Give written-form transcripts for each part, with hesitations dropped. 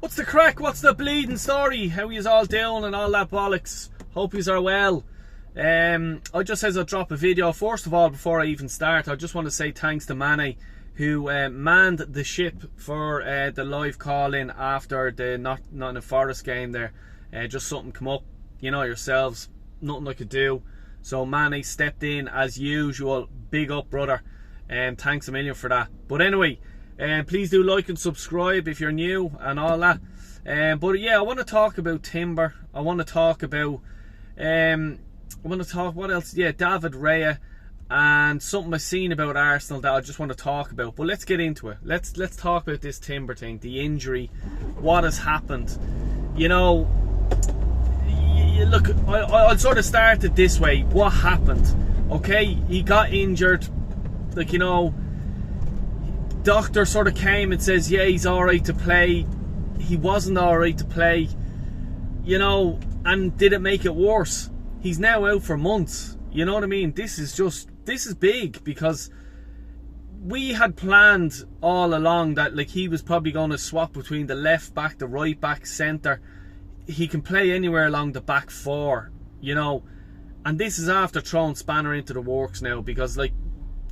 What's the crack? What's the bleeding story? How yous all doing and all that bollocks? Hope yous are well. I just says I'll drop a video. First of all, before I even start, I just want to say thanks to Mane, who manned the ship for the live call-in after the Nottingham Forest game there. Just something come up, you know yourselves, nothing I could do. So Mane stepped in as usual. Big up, brother. Thanks a million for that. But anyway, please do like and subscribe if you're new and all that. But yeah, I want to talk about Timber. I want to talk about what else? Yeah, David Raya, and something I've seen about Arsenal that I just want to talk about. But let's get into it. Let's talk about this Timber thing, the injury, what has happened. You know, look, I'll sort of start it this way. What happened? Okay, he got injured. Like, you know, doctor sort of came and says, yeah, he's alright to play. He wasn't alright to play, you know, and did it make it worse? He's now out for months. You know what I mean? This is big, because we had planned all along that, like, he was probably going to swap between the left back, the right back, centre. He can play anywhere along the back four, you know, and this is after throwing Spanner into the works now, because, like,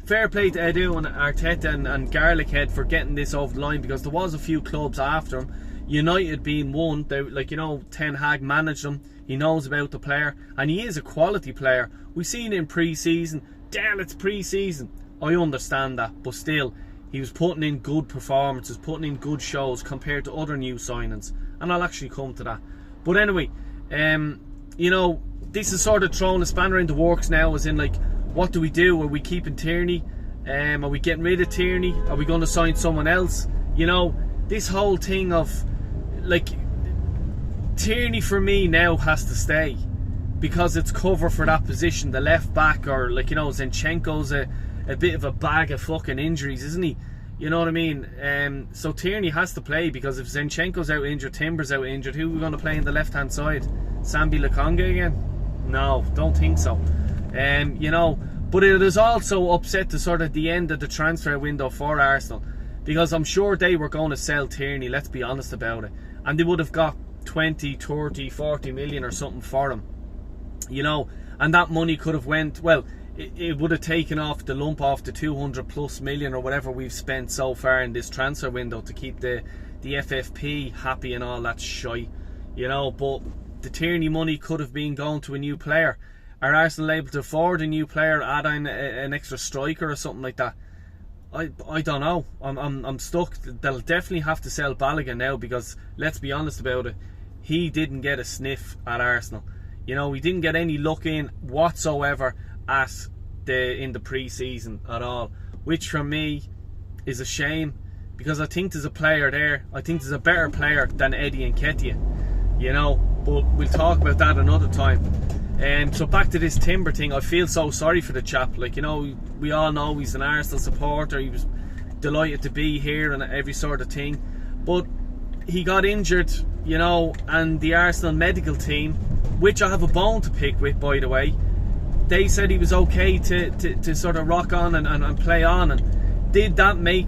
fair play to Edu and Arteta and Garlic Head for getting this over the line, because there was a few clubs after him, United being one. They, like, you know, Ten Hag managed them. He knows about the player, and he is a quality player. We've seen it in pre-season. Damn, it's pre-season. I understand that, but still, he was putting in good performances, putting in good shows compared to other new signings, and I'll actually come to that. But anyway, you know, this is sort of throwing a spanner in the works now, as in, like, what do we do? Are we keeping Tierney? Are we getting rid of Tierney? Are we going to sign someone else? You know, this whole thing of, like, Tierney for me now has to stay, because it's cover for that position, the left back, or, like, you know, Zinchenko's a bit of a bag of fucking injuries, isn't he? You know what I mean? So Tierney has to play, because if Zinchenko's out injured, Timber's out injured, who are we going to play in the left hand side? Sambi Lokonga again? No, don't think so. You know, but it is also upset to sort of the end of the transfer window for Arsenal, because I'm sure they were going to sell Tierney, let's be honest about it, and they would have got 20, 30, 40 million or something for him, you know, and that money could have went, well, it would have taken off the lump off the 200 plus million or whatever we've spent so far in this transfer window to keep the FFP happy and all that shite, you know. But the Tierney money could have been going to a new player. Are Arsenal able to afford a new player, add in an extra striker or something like that? I don't know. I'm stuck. They'll definitely have to sell Balogun now, because let's be honest about it, he didn't get a sniff at Arsenal. You know, he didn't get any look in whatsoever in the pre-season at all, which for me is a shame, because I think there's a player there. I think there's a better player than Eddie Nketiah, you know, but we'll talk about that another time. So back to this Timber thing. I feel so sorry for the chap. Like, you know, we all know he's an Arsenal supporter. He was delighted to be here and every sort of thing, but he got injured, you know, and the Arsenal medical team, which I have a bone to pick with, by the way, they said he was okay to sort of rock on and play on. And did that make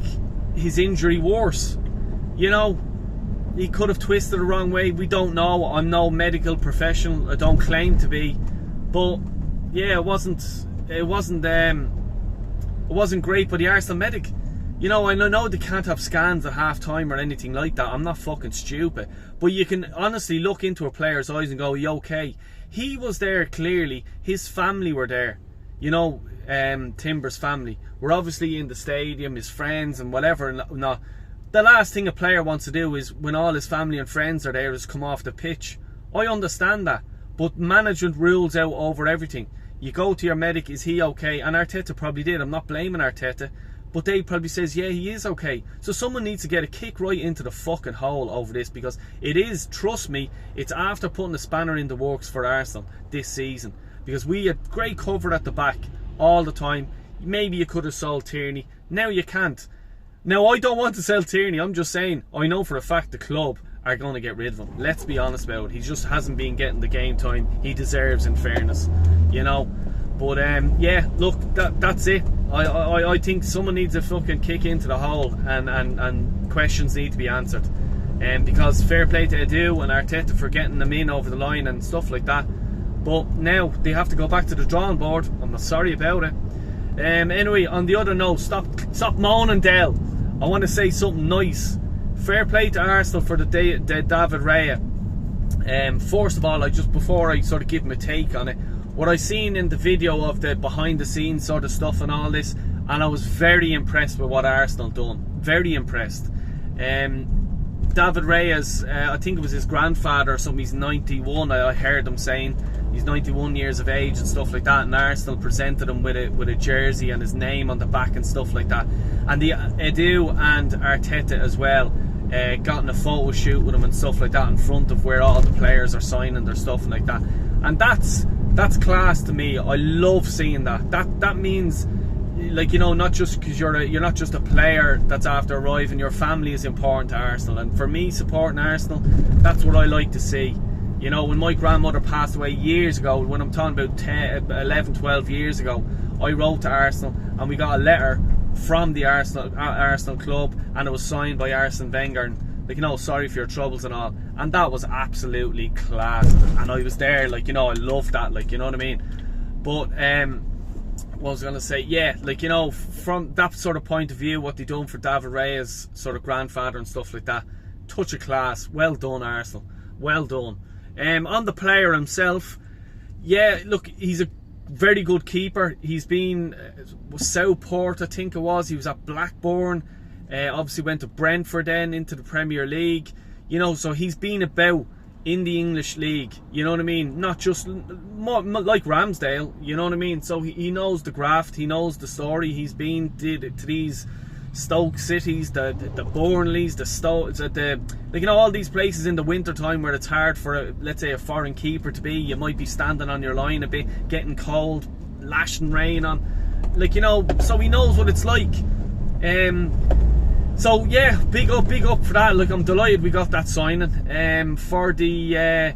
his injury worse? You know, he could have twisted the wrong way. We don't know. I'm no medical professional. I don't claim to be. But yeah, it wasn't great for the Arsenal medic. You know, I know they can't have scans at half time or anything like that. I'm not fucking stupid. But you can honestly look into a player's eyes and go, you okay? He was there clearly. His family were there. You know, Timber's family were obviously in the stadium, his friends and whatever. No, the last thing a player wants to do is, when all his family and friends are there, is come off the pitch. I understand that, but management rules out over everything. You go to your medic, is he okay? And Arteta probably did. I'm not blaming Arteta, but they probably says, yeah, he is okay. So someone needs to get a kick right into the fucking hole over this, because it is, trust me, it's after putting a spanner in the works for Arsenal this season, because we had great cover at the back all the time. Maybe you could have sold Tierney. Now you can't. Now, I don't want to sell Tierney. I'm just saying, I know for a fact the club are going to get rid of him. Let's be honest about it. He just hasn't been getting the game time he deserves, in fairness, you know. But yeah, look, that's it. I think someone needs to fucking kick into the hole, and questions need to be answered. because fair play to Edu and Arteta for getting them in over the line and stuff like that. But now they have to go back to the drawing board. I'm not sorry about it. Anyway, on the other note, stop moaning, Dale. I want to say something nice. Fair play to Arsenal for the David Raya. First of all, before I sort of give him a take on it, what I seen in the video of the behind the scenes sort of stuff and all this, and I was very impressed with what Arsenal done. Very impressed. David Raya's, I think it was his grandfather or something, he's 91, I heard him saying. He's 91 years of age and stuff like that, and Arsenal presented him with a jersey and his name on the back and stuff like that. And the Edu and Arteta as well got in a photo shoot with him and stuff like that in front of where all the players are signing their stuff and like that. And that's class to me. I love seeing that. That means, like, you know, not just because you're not just a player that's after arriving. Your family is important to Arsenal, and for me, supporting Arsenal, that's what I like to see. You know, when my grandmother passed away years ago, when I'm talking about 11, 12 years ago, I wrote to Arsenal and we got a letter from the Arsenal club, and it was signed by Arsene Wenger, and, like, you know, sorry for your troubles and all. And that was absolutely class, and I was there, like, you know, I loved that, like, you know what I mean. But what was I going to say? Yeah, like, you know, from that sort of point of view, what they done for David Raya's sort of grandfather and stuff like that, touch of class. Well done, Arsenal. Well done. On the player himself, yeah, look, he's a very good keeper. He's been Southport, I think it was. He was at Blackburn. Obviously went to Brentford, then into the Premier League. You know, so he's been about in the English league. You know what I mean? Not just like Ramsdale. You know what I mean? So he knows the graft. He knows the story. He's been to these Stoke Cities, the Burnleys, the Stoke, like, you know, all these places in the winter time where it's hard for let's say a foreign keeper to be. You might be standing on your line a bit, getting cold, lashing rain on, like, you know. So he knows what it's like. So yeah, big up for that. Like, I'm delighted we got that signing. For the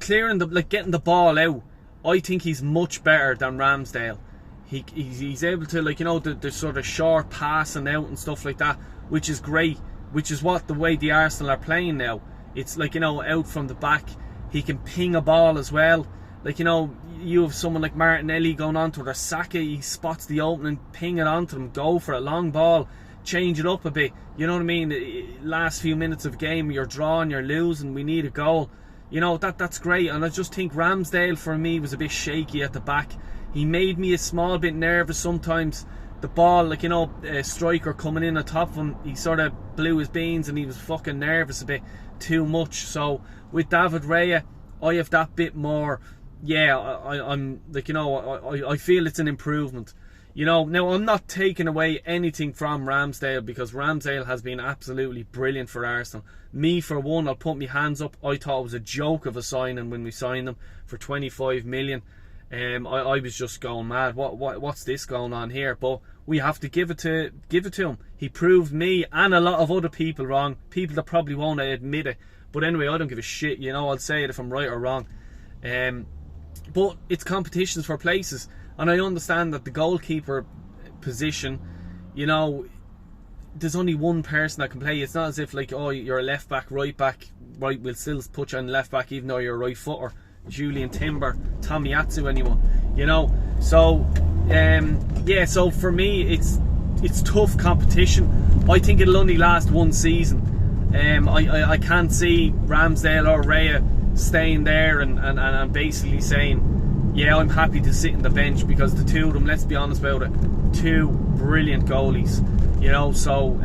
clearing getting the ball out, I think he's much better than Ramsdale. He's able to, like, you know, the sort of short passing out and stuff like that, which is great, which is what the way the Arsenal are playing now. It's like, you know, out from the back. He can ping a ball as well. Like, you know, you have someone like Martinelli going on to it, or Saka, he spots the opening, ping it onto them, go for a long ball, change it up a bit. You know what I mean? Last few minutes of game, you're drawing, you're losing, we need a goal. You know, that's great. And I just think Ramsdale for me was a bit shaky at the back. He made me a small bit nervous sometimes. The ball, like, you know, a striker coming in on top of him, he sort of blew his beans and he was fucking nervous a bit too much. So with David Raya, I have that bit more. Yeah, I'm like, you know, I feel it's an improvement. You know, now I'm not taking away anything from Ramsdale, because Ramsdale has been absolutely brilliant for Arsenal. Me, for one, I'll put my hands up. I thought it was a joke of a signing when we signed him for 25 million. I was just going mad. What's this going on here? But we have to give it to him. He proved me and a lot of other people wrong. People that probably won't admit it. But anyway, I don't give a shit. You know, I'll say it if I'm right or wrong. But it's competitions for places, and I understand that the goalkeeper position, you know, there's only one person that can play. It's not as if, like, oh, you're a left back, right back, right, we'll still put you on left back even though you're a right footer. Julian Timber, Tomiyasu, anyone, you know. So yeah, so for me it's tough competition. I think it'll only last one season. I can't see Ramsdale or Raya staying there and basically saying, yeah, I'm happy to sit in the bench, because the two of them, let's be honest about it, two brilliant goalies, you know. So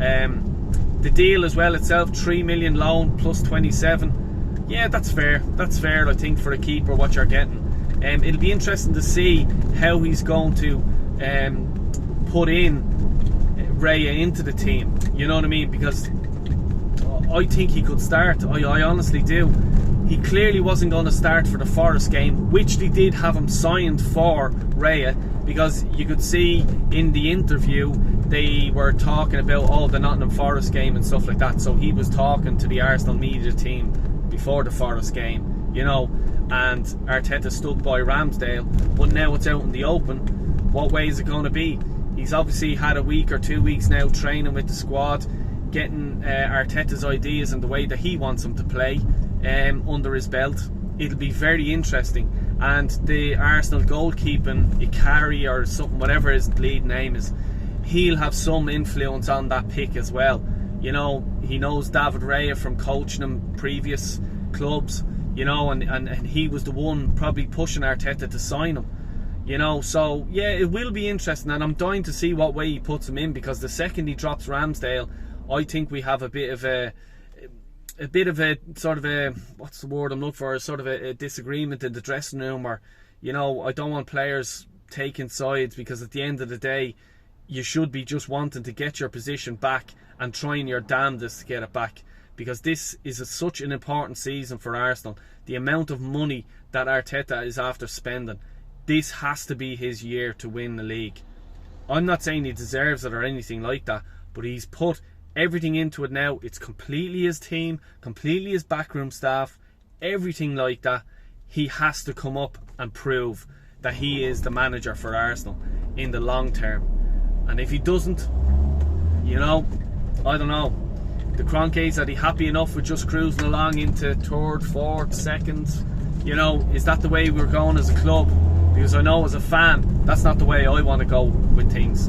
the deal as well itself, 3 million loan plus 27. Yeah, that's fair. That's fair, I think, for a keeper, what you're getting. It'll be interesting to see how he's going to put in Raya into the team. You know what I mean? Because I think he could start. I honestly do. He clearly wasn't going to start for the Forest game, which they did have him signed for, Raya, because you could see in the interview they were talking about the Nottingham Forest game and stuff like that. So he was talking to the Arsenal media team before the Forest game, you know, and Arteta stood by Ramsdale. But now it's out in the open. What way is it going to be? He's obviously had a week or 2 weeks now training with the squad. getting Arteta's ideas and the way that he wants him to play under his belt. It'll be very interesting. And the Arsenal goalkeeping, Ikari or something, whatever his lead name is, he'll have some influence on that pick as well. You know, he knows David Raya from coaching him previous clubs, you know, and he was the one probably pushing Arteta to sign him. You know, so yeah, it will be interesting, and I'm dying to see what way he puts him in, because the second he drops Ramsdale, I think we have a bit of a sort of a, what's the word I'm looking for, sort of a disagreement in the dressing room. Or, you know, I don't want players taking sides, because at the end of the day, you should be just wanting to get your position back and trying your damnedest to get it back, because this is such an important season for Arsenal. The amount of money that Arteta is after spending, this has to be his year to win the league. I'm not saying he deserves it or anything like that, but he's put everything into it now. It's completely his team, completely his backroom staff, everything like that. He has to come up and prove that he is the manager for Arsenal in the long term. And if he doesn't, you know, I don't know. The Cronkies, are they happy enough with just cruising along into third, fourth, second? You know, is that the way we're going as a club? Because I know as a fan, that's not the way I want to go with things.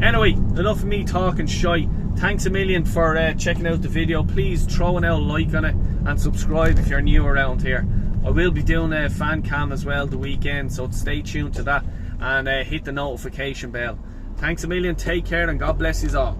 Anyway, enough of me talking shy. Thanks a million for checking out the video. Please throw an like on it and subscribe if you're new around here. I will be doing a fan cam as well the weekend, so stay tuned to that, and hit the notification bell. Thanks a million, take care, and God bless you all.